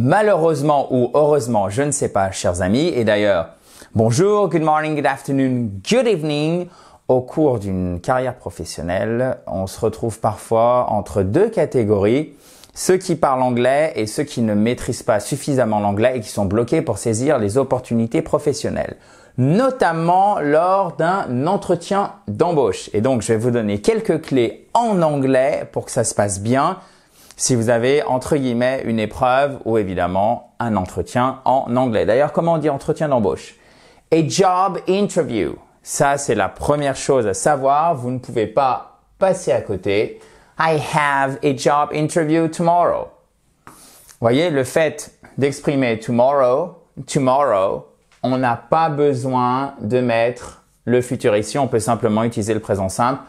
Malheureusement ou heureusement, je ne sais pas, chers amis. Et d'ailleurs, bonjour, good morning, good afternoon, good evening. Au cours d'une carrière professionnelle, on se retrouve parfois entre deux catégories. Ceux qui parlent anglais et ceux qui ne maîtrisent pas suffisamment l'anglais et qui sont bloqués pour saisir les opportunités professionnelles, notamment lors d'un entretien d'embauche. Et donc, je vais vous donner quelques clés en anglais pour que ça se passe bien si vous avez, entre guillemets, une épreuve ou évidemment un entretien en anglais. D'ailleurs, comment on dit entretien d'embauche? A job interview. Ça, c'est la première chose à savoir. Vous ne pouvez pas passer à côté. I have a job interview tomorrow. Voyez, le fait d'exprimer tomorrow, on n'a pas besoin de mettre le futur ici. On peut simplement utiliser le présent simple.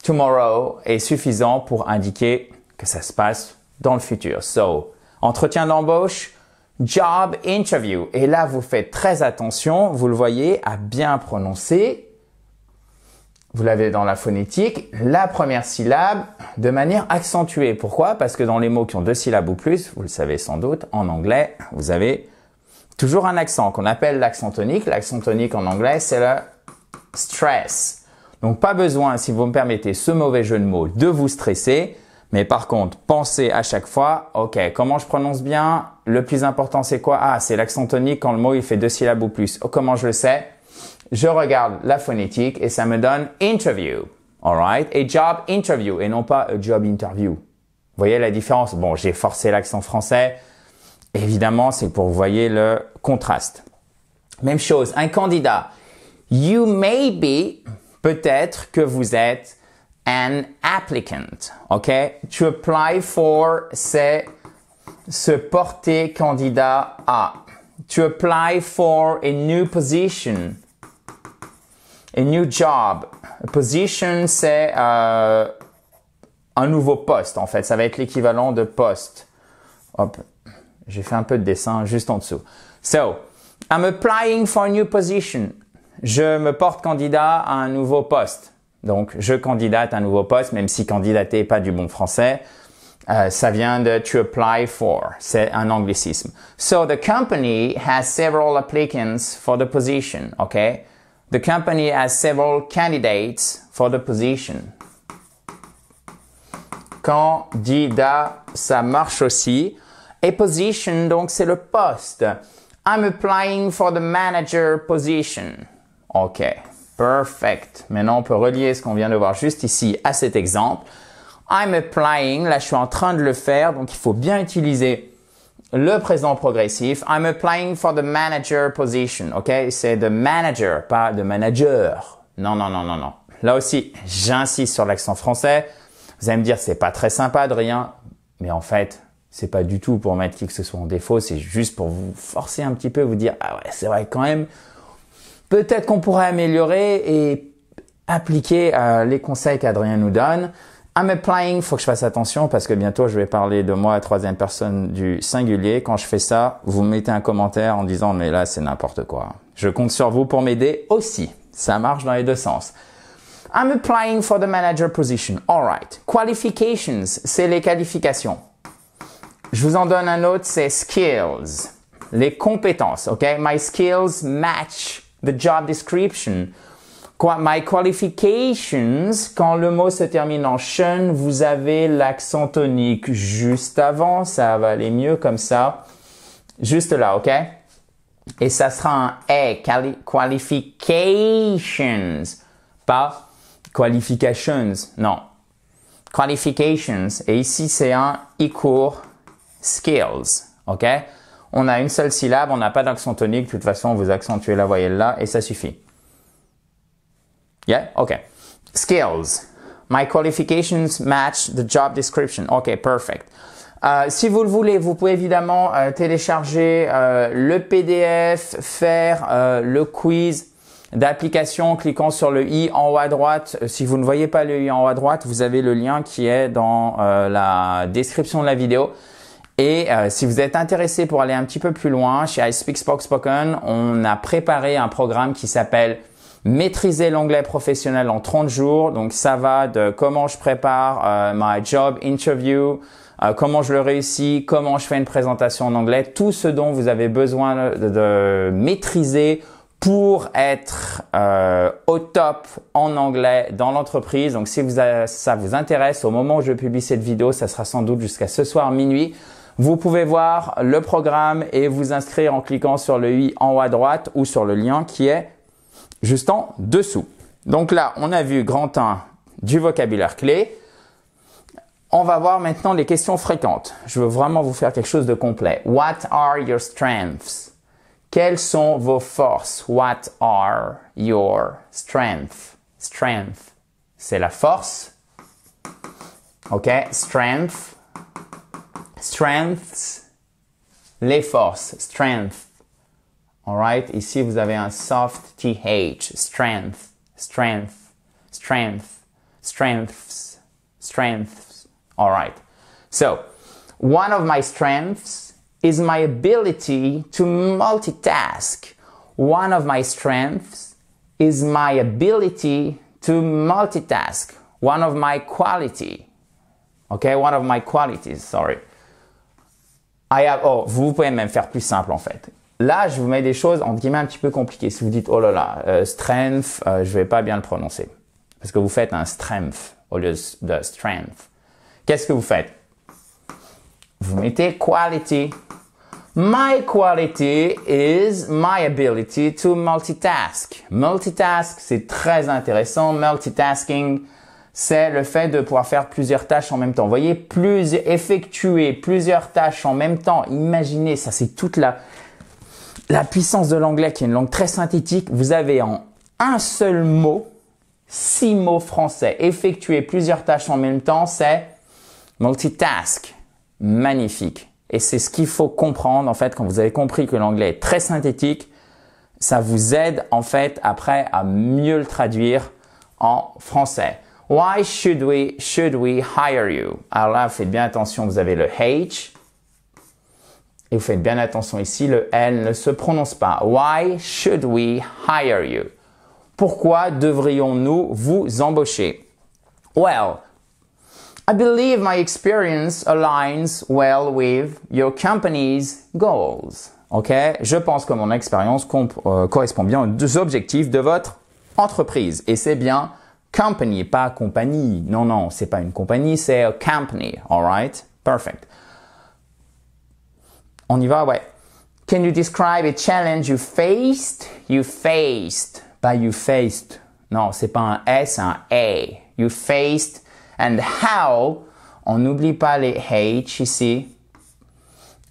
Tomorrow est suffisant pour indiquer que ça se passe dans le futur. So, entretien d'embauche, job interview. Et là, vous faites très attention, vous le voyez, à bien prononcer. Vous l'avez dans la phonétique, la première syllabe de manière accentuée. Pourquoi? Parce que dans les mots qui ont 2 syllabes ou plus, vous le savez sans doute, en anglais, vous avez toujours un accent qu'on appelle l'accent tonique. L'accent tonique en anglais, c'est le stress. Donc, pas besoin, si vous me permettez ce mauvais jeu de mots, de vous stresser. Mais par contre, pensez à chaque fois, ok, comment je prononce bien? Le plus important, c'est quoi? Ah, c'est l'accent tonique quand le mot il fait 2 syllabes ou plus. Oh, comment je le sais? Je regarde la phonétique et ça me donne interview. Alright? A job interview et non pas a job interview. Vous voyez la différence? Bon, j'ai forcé l'accent français. Évidemment, c'est pour vous voyez le contraste. Même chose, un candidat. You may be, peut-être que vous êtes an applicant, ok? To apply for, c'est se porter candidat à. To apply for a new position, a new job. A position, c'est un nouveau poste, en fait. Ça va être l'équivalent de poste. Hop, j'ai fait un peu de dessin juste en dessous. So, I'm applying for a new position. Je me porte candidat à un nouveau poste. Donc, je candidate à un nouveau poste, même si candidater n'est pas du bon français. Ça vient de to apply for. C'est un anglicisme. So, the company has several applicants for the position, okay? The company has several candidates for the position. Candidat, ça marche aussi. A position, donc, c'est le poste. I'm applying for the manager position. OK. Perfect. Maintenant, on peut relier ce qu'on vient de voir juste ici à cet exemple. I'm applying. Là, je suis en train de le faire. Donc, il faut bien utiliser le présent progressif. I'm applying for the manager position. OK? C'est the manager, pas the manager. Non. Là aussi, j'insiste sur l'accent français. Vous allez me dire, c'est pas très sympa de rien. Mais en fait, c'est pas du tout pour mettre qui que ce soit en défaut. C'est juste pour vous forcer un petit peu, vous dire, ah ouais, c'est vrai quand même. Peut-être qu'on pourrait améliorer et appliquer les conseils qu'Adrien nous donne. I'm applying, faut que je fasse attention parce que bientôt je vais parler de moi à 3e personne du singulier. Quand je fais ça, vous mettez un commentaire en disant mais là c'est n'importe quoi. Je compte sur vous pour m'aider aussi. Ça marche dans les deux sens. I'm applying for the manager position. Alright. Qualifications, c'est les qualifications. Je vous en donne un autre, c'est skills. Les compétences, ok? My skills match the job description. My qualifications, quand le mot se termine en tion, vous avez l'accent tonique juste avant. Ça va aller mieux comme ça. Juste là, ok? Et ça sera un A, qualifications. Pas qualifications, non. Qualifications. Et ici, c'est un I court skills, ok? On a une seule syllabe, on n'a pas d'accent tonique. De toute façon, vous accentuez la voyelle là et ça suffit. Yeah? OK. Skills. My qualifications match the job description. OK, perfect. Si vous le voulez, vous pouvez évidemment télécharger le PDF, faire le quiz d'application en cliquant sur le i en haut à droite. Si vous ne voyez pas le i en haut à droite, vous avez le lien qui est dans la description de la vidéo. Et si vous êtes intéressé pour aller un petit peu plus loin, chez iSpeak Spoken, on a préparé un programme qui s'appelle Maîtriser l'anglais professionnel en 30 jours. Donc, ça va de comment je prépare my job interview, comment je le réussis, comment je fais une présentation en anglais, tout ce dont vous avez besoin de maîtriser pour être au top en anglais dans l'entreprise. Donc, si ça vous intéresse, au moment où je publie cette vidéo, ça sera sans doute jusqu'à ce soir minuit. Vous pouvez voir le programme et vous inscrire en cliquant sur le i en haut à droite ou sur le lien qui est juste en dessous. Donc là, on a vu grand 1 du vocabulaire clé. On va voir maintenant les questions fréquentes. Je veux vraiment vous faire quelque chose de complet. What are your strengths? Quelles sont vos forces? What are your strengths? Strength, c'est la force. OK? Strength. Strengths, les forces. Strength. Alright? Ici, vous avez un soft TH. Strength. Strength. Strength. Strengths. Strengths. Alright. So, one of my strengths is my ability to multitask. One of my strengths is my ability to multitask. One of my quality. Okay? One of my qualities, sorry. Vous pouvez même faire plus simple en fait. Là, je vous mets des choses entre guillemets un petit peu compliquées. Si vous dites, oh là là, strength, je vais pas bien le prononcer. Parce que vous faites un strength au lieu de strength. Qu'est-ce que vous faites? Vous mettez quality. My quality is my ability to multitask. Multitask, c'est très intéressant. Multitasking, c'est le fait de pouvoir faire plusieurs tâches en même temps. Vous voyez, effectuer plusieurs tâches en même temps. Imaginez, ça c'est toute la puissance de l'anglais qui est une langue très synthétique. Vous avez en un seul mot, 6 mots français. Effectuer plusieurs tâches en même temps, c'est multitask. Magnifique. Et c'est ce qu'il faut comprendre en fait quand vous avez compris que l'anglais est très synthétique. Ça vous aide en fait après à mieux le traduire en français. Why should we hire you? Alors là, faites bien attention, vous avez le H. Et vous faites bien attention ici, le L ne se prononce pas. Why should we hire you? Pourquoi devrions-nous vous embaucher? Well, I believe my experience aligns well with your company's goals. OK? Je pense que mon expérience correspond bien aux objectifs de votre entreprise. Et c'est bien company, pas compagnie. Non, non, c'est pas une compagnie, c'est a company. All right? Perfect. On y va, ouais. Can you describe a challenge you faced? You faced. Pas you faced. Non, c'est pas un S, c'est un A. You faced. And how, on n'oublie pas les H ici.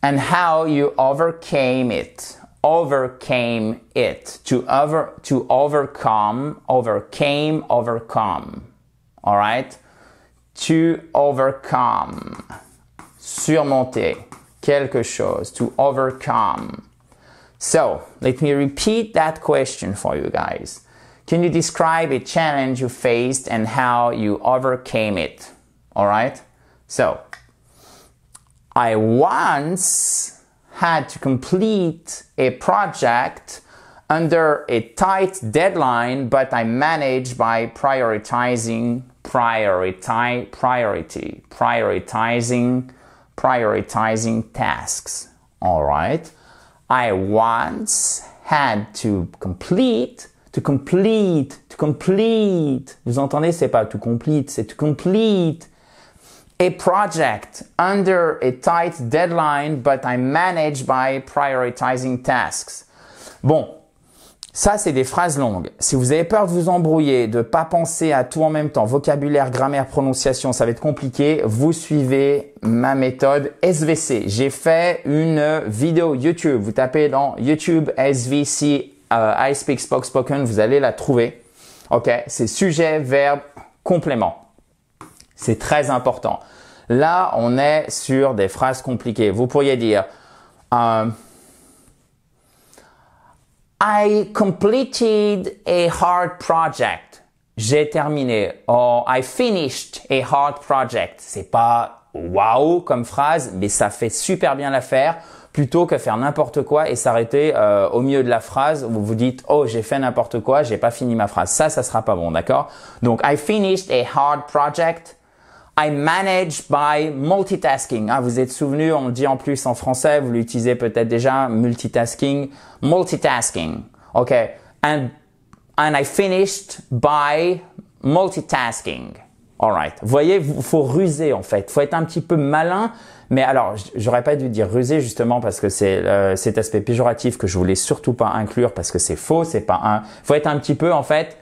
And how you overcame it. Overcame it. To overcome. Overcame, overcome. All right? To overcome. Surmonter quelque chose. To overcome. So, let me repeat that question for you guys. Can you describe a challenge you faced and how you overcame it? All right? So, I once had to complete a project under a tight deadline, but I managed by prioritizing tasks. All right? I once had to complete. Vous entendez, c'est pas to complete, c'est to complete a project under a tight deadline, but I manage by prioritizing tasks. Bon, ça c'est des phrases longues. Si vous avez peur de vous embrouiller, de pas penser à tout en même temps, vocabulaire, grammaire, prononciation, ça va être compliqué, vous suivez ma méthode SVC. J'ai fait une vidéo YouTube. Vous tapez dans YouTube SVC I Speak Spoke Spoken, vous allez la trouver. OK, c'est sujet, verbe, complément. C'est très important. Là, on est sur des phrases compliquées. Vous pourriez dire I completed a hard project. J'ai terminé. Or, I finished a hard project. C'est pas waouh comme phrase, mais ça fait super bien l'affaire. Plutôt que faire n'importe quoi et s'arrêter au milieu de la phrase où vous vous dites « Oh, j'ai fait n'importe quoi, j'ai pas fini ma phrase. » Ça sera pas bon, d'accord? Donc, I finished a hard project. I manage by multitasking. Ah, vous êtes souvenu, on le dit en plus en français, vous l'utilisez peut-être déjà, multitasking. Multitasking. OK. And I finished by multitasking. Alright. Vous voyez, faut ruser en fait. Faut être un petit peu malin. Mais alors, j'aurais pas dû dire ruser justement parce que c'est cet aspect péjoratif que je voulais surtout pas inclure parce que c'est faux. C'est pas un. Faut être un petit peu en fait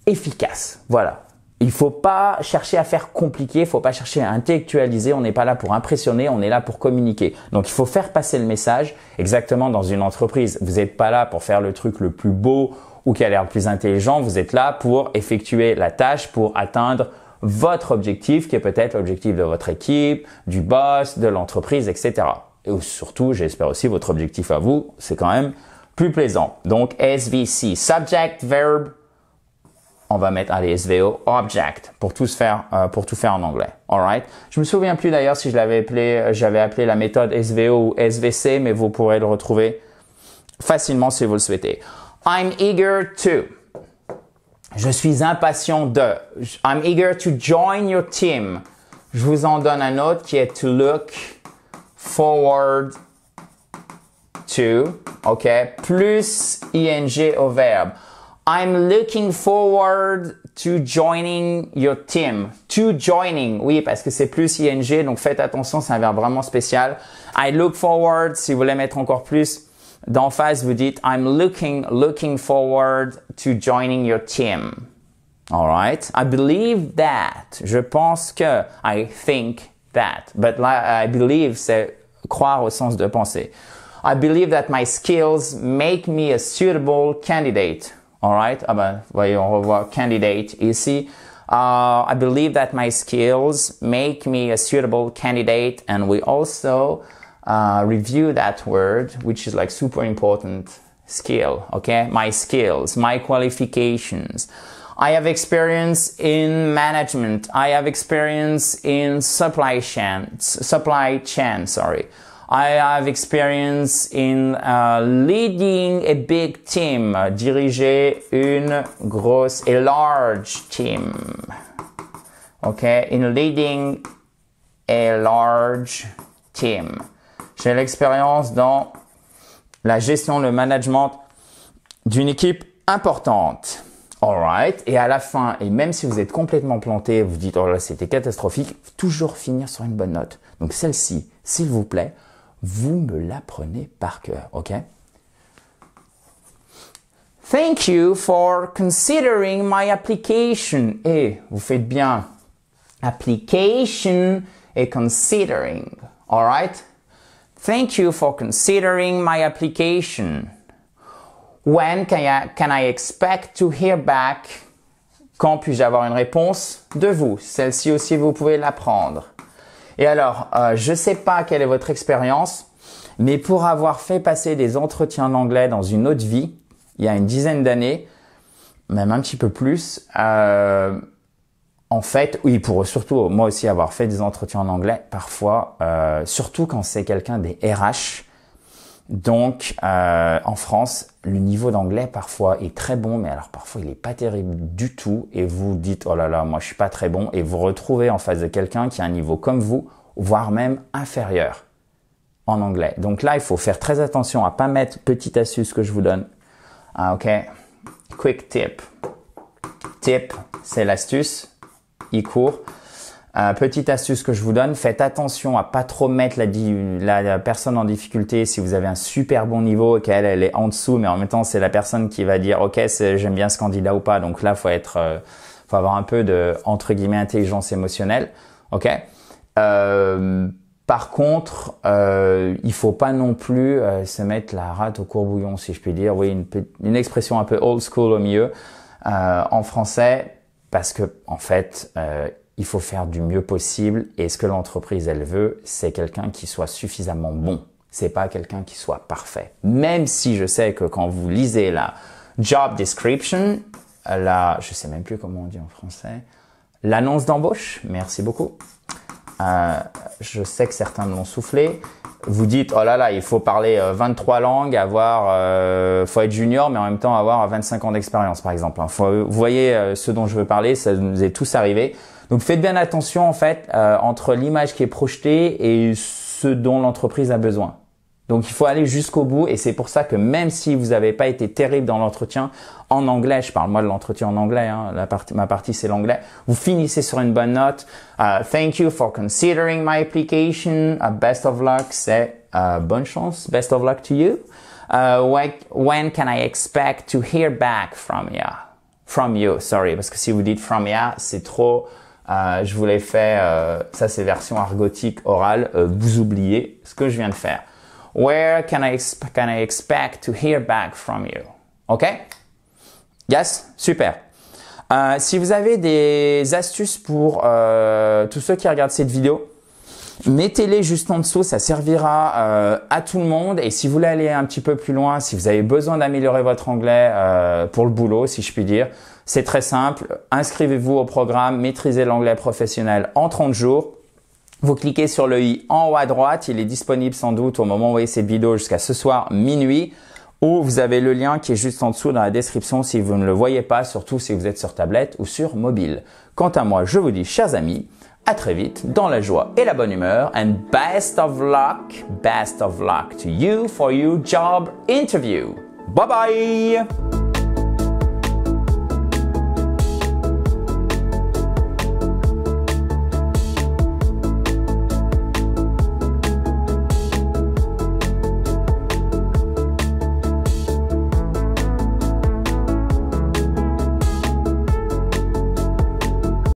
efficace. Voilà. Il faut pas chercher à faire compliqué, il faut pas chercher à intellectualiser, on n'est pas là pour impressionner, on est là pour communiquer. Donc il faut faire passer le message exactement dans une entreprise. Vous n'êtes pas là pour faire le truc le plus beau ou qui a l'air le plus intelligent, vous êtes là pour effectuer la tâche, pour atteindre votre objectif qui est peut-être l'objectif de votre équipe, du boss, de l'entreprise, etc. Et surtout, j'espère aussi votre objectif à vous, c'est quand même plus plaisant. Donc SVC, subject, verb, on va mettre allez, SVO, object, pour tout faire en anglais. Alright. Je me souviens plus d'ailleurs si j'avais appelé la méthode SVO ou SVC, mais vous pourrez le retrouver facilement si vous le souhaitez. I'm eager to. Je suis impatient de. I'm eager to join your team. Je vous en donne un autre qui est to look forward to. OK. Plus ing au verbe. I'm looking forward to joining your team. To joining, oui, parce que c'est plus ing, donc faites attention, c'est un verbe vraiment spécial. I look forward, si vous voulez mettre encore plus d'emphase, vous dites I'm looking forward to joining your team. Alright? I believe that. Je pense que. I think that. But là, I believe, c'est croire au sens de penser. I believe that my skills make me a suitable candidate. Alright, ah ben, voyez, on revoit candidate ici. I believe that my skills make me a suitable candidate, and we also review that word, which is like super important skill. Okay, my skills, my qualifications. I have experience in management. I have experience in supply chain. Sorry. I have experience in leading a big team, diriger a large team. Okay, in leading a large team. J'ai l'expérience dans la gestion, le management d'une équipe importante. Alright, et à la fin, et même si vous êtes complètement planté, vous dites oh là c'était catastrophique, toujours finir sur une bonne note. Donc celle-ci, s'il vous plaît, vous me l'apprenez par cœur, ok? Thank you for considering my application. Et vous faites bien application et considering, alright? Thank you for considering my application. When can I expect to hear back? Quand puis-je avoir une réponse de vous? Celle-ci aussi, vous pouvez l'apprendre. Et alors, je sais pas quelle est votre expérience, mais pour avoir fait passer des entretiens d'anglais dans une autre vie, il y a une dizaine d'années, même un petit peu plus, en fait, oui, pour surtout moi aussi avoir fait des entretiens en anglais, parfois, surtout quand c'est quelqu'un des RH. Donc, en France, le niveau d'anglais parfois est très bon, mais alors parfois il est pas terrible du tout et vous dites oh là là, moi je suis pas très bon et vous retrouvez en face de quelqu'un qui a un niveau comme vous, voire même inférieur en anglais. Donc là, il faut faire très attention à pas mettre petite astuce que je vous donne. Ah, ok. Quick tip. Tip, c'est l'astuce. Il court. Petite astuce que je vous donne, faites attention à pas trop mettre la personne en difficulté si vous avez un super bon niveau et qu'elle elle est en dessous, mais en même temps c'est la personne qui va dire ok j'aime bien ce candidat ou pas. Donc là faut avoir un peu de entre guillemets intelligence émotionnelle, ok. Par contre, il faut pas non plus se mettre la rate au courbouillon si je puis dire. Oui, une expression un peu old school au milieu en français parce que en fait il faut faire du mieux possible et ce que l'entreprise elle veut, c'est quelqu'un qui soit suffisamment bon. C'est pas quelqu'un qui soit parfait. Même si je sais que quand vous lisez la job description, je sais même plus comment on dit en français, l'annonce d'embauche, merci beaucoup. Je sais que certains me l'ont soufflé. Vous dites oh là là, il faut parler 23 langues, faut être junior, mais en même temps avoir 25 ans d'expérience par exemple. Vous voyez ce dont je veux parler, ça nous est tous arrivé. Donc faites bien attention en fait entre l'image qui est projetée et ce dont l'entreprise a besoin. Donc il faut aller jusqu'au bout et c'est pour ça que même si vous n'avez pas été terrible dans l'entretien en anglais, je parle moi de l'entretien en anglais, hein, ma partie c'est l'anglais, vous finissez sur une bonne note. Thank you for considering my application. Best of luck, c'est bonne chance. Best of luck to you. When can I expect to hear back from you? From you, sorry, parce que si vous dites from you, c'est trop. Je vous l'ai fait, ça c'est version argotique orale. Vous oubliez ce que je viens de faire. Where can I expect to hear back from you? OK? Yes? Super. Si vous avez des astuces pour tous ceux qui regardent cette vidéo, mettez-les juste en dessous, ça servira à tout le monde. Et si vous voulez aller un petit peu plus loin, si vous avez besoin d'améliorer votre anglais pour le boulot, si je puis dire, c'est très simple. Inscrivez-vous au programme Maîtriser l'anglais professionnel en 30 jours. Vous cliquez sur le i en haut à droite, il est disponible sans doute au moment où vous voyez cette vidéo jusqu'à ce soir minuit, ou vous avez le lien qui est juste en dessous dans la description si vous ne le voyez pas, surtout si vous êtes sur tablette ou sur mobile. Quant à moi, je vous dis, chers amis, à très vite dans la joie et la bonne humeur, and best of luck to you for your job interview. Bye bye!